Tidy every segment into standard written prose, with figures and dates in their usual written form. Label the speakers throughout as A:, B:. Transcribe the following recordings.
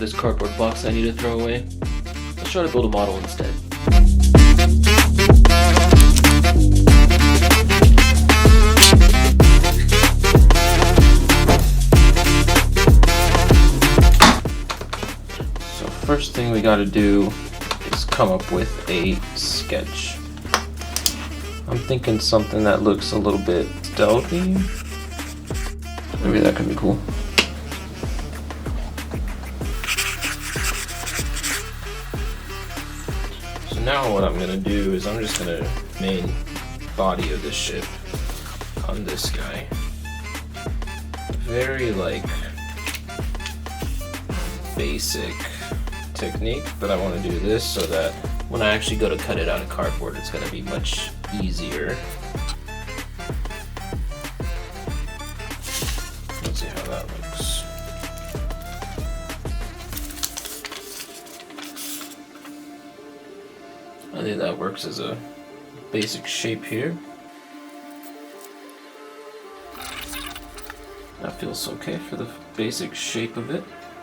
A: this cardboard box I need to throw away. Let's try to build a model instead. So first thing we gotta do is come up with a sketch. I'm thinking something that looks a little bit stealthy. Maybe that could be cool. So now what I'm gonna do is I'm just gonna main body of this ship on this guy. Very like basic technique, but I want to do this so that when I actually go to cut it out of cardboard, it's gonna be much easier. Let's see how that looks. I think that works as a basic shape here. That feels okay for the basic shape of it.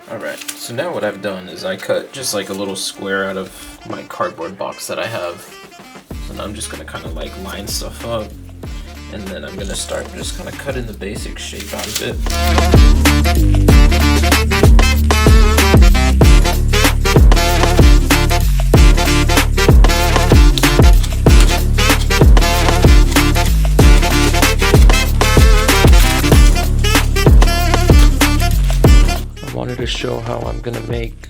A: Alright, so now what I've done is I cut just like a little square out of my cardboard box that I have. So now I'm just going to kind of like line stuff up, and then I'm going to start just kind of cutting the basic shape out of it. To show how I'm gonna make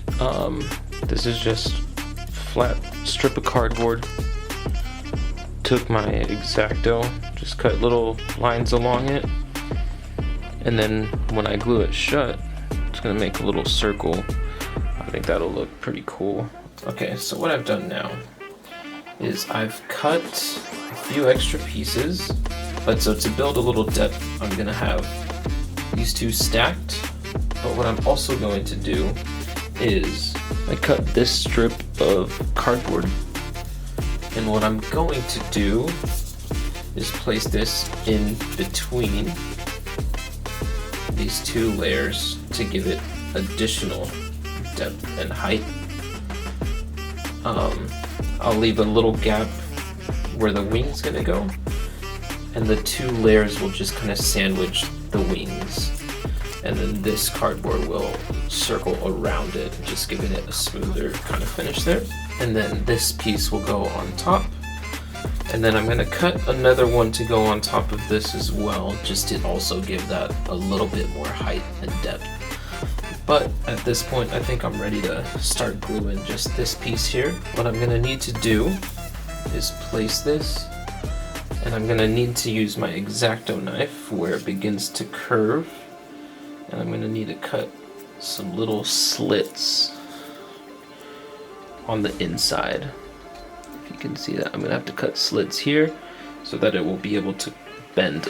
A: this is just flat strip of cardboard. Took my X-Acto, just cut little lines along it, and then when I glue it shut, it's gonna make a little circle. I think that'll look pretty cool. Okay, so what I've done now is I've cut a few extra pieces, but so to build a little depth, I'm gonna have these two stacked. But what I'm also going to do is I cut this strip of cardboard, and what I'm going to do is place this in between these two layers to give it additional depth and height. I'll leave a little gap where the wing's gonna go, and the two layers will just kind of sandwich the wings. And then this cardboard will circle around it, just giving it a smoother kind of finish there. And then this piece will go on top. And then I'm going to cut another one to go on top of this as well, just to also give that a little bit more height and depth. But at this point, I think I'm ready to start gluing just this piece here. What I'm going to need to do is place this, and I'm going to need to use my X-Acto knife where it begins to curve. And I'm going to need to cut some little slits on the inside. If you can see that, I'm going to have to cut slits here so that it will be able to bend.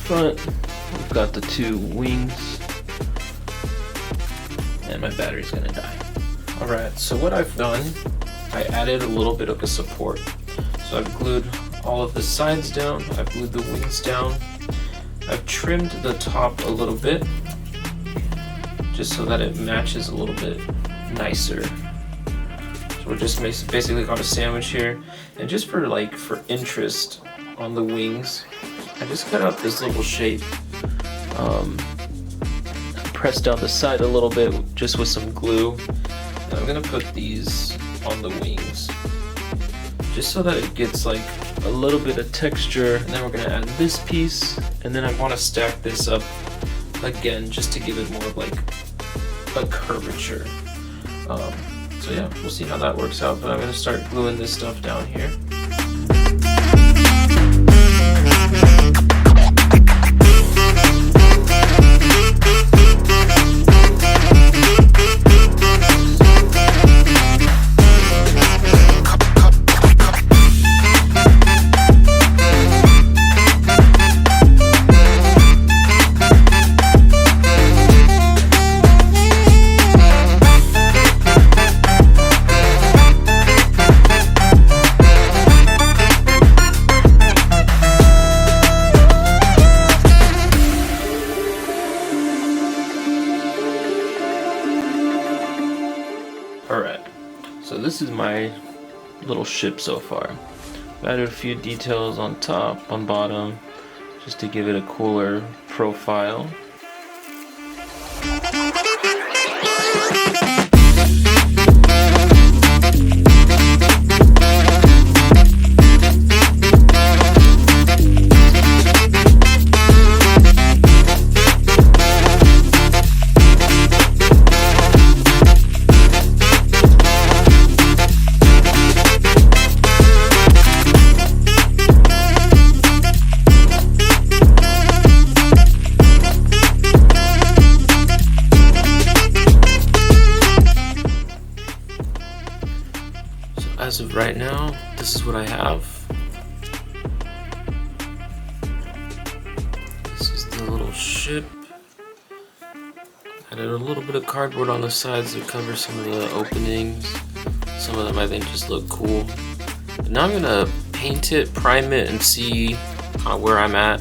A: Front, we've got the two wings, and my battery's gonna die. Alright, so what I've done, I added a little bit of a support. So I've glued all of the sides down, I've glued the wings down, I've trimmed the top a little bit, just so that it matches a little bit nicer. So we're just basically got a sandwich here, and just for interest on the wings, I just cut out this little shape, pressed down the side a little bit just with some glue, and I'm going to put these on the wings just so that it gets like a little bit of texture, and then we're going to add this piece, and then I want to stack this up again just to give it more of like a curvature. So yeah, we'll see how that works out, but I'm going to start gluing this stuff down here. this is my little ship so far. I've added a few details on top, on bottom, just to give it a cooler profile. As of right now, this is what I have. This is the little ship. Added a little bit of cardboard on the sides to cover some of the openings. Some of them I think just look cool. But now I'm gonna paint it, prime it, and see where I'm at.